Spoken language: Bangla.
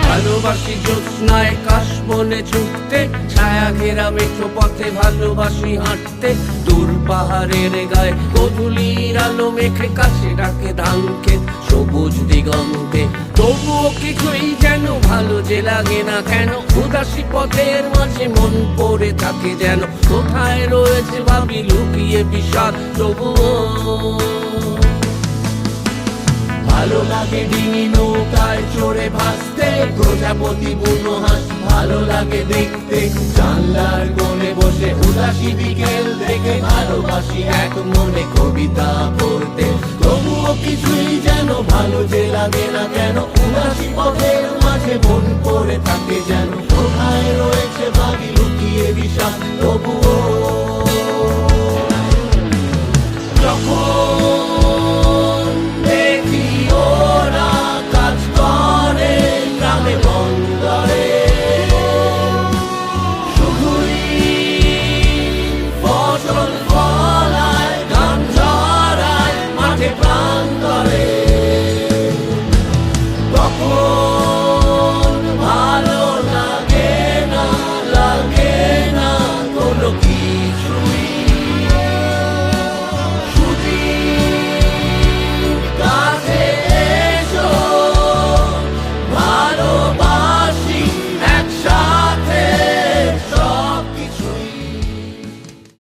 ভালোবাসি জ্যোৎস্নায় কাশবনে ছুটতে, ছায়া ঘেরা মেঠো পথে ভালোবাসি হাঁটতে। দূর পাহাড়ের গায়ে গোধূলির আলো মেখে কাছে ডাকে ধান ক্ষেত সবুজ দিগন্তে। তবুও কিছুই যেন ভালো যে লাগে না কেন, উদাসী পথের মাঝে মন পড়ে থাকে যেন। কোথায় রয়েছে ভাবি লুকিয়ে বিষাদ, তবুও ভালো লাগে ডিঙি নৌকায় চড়ে ভাসতে, প্রজাপতি বুনো হাঁস ভালো লাগে দেখতে। জানলার কোণে বসে উদাসী বিকেল দেখে ভালোবাসি এক মনে কবিতা পড়তে। তবুও কিছুই যেন ভালো যে লাগে না কেন, উদাসী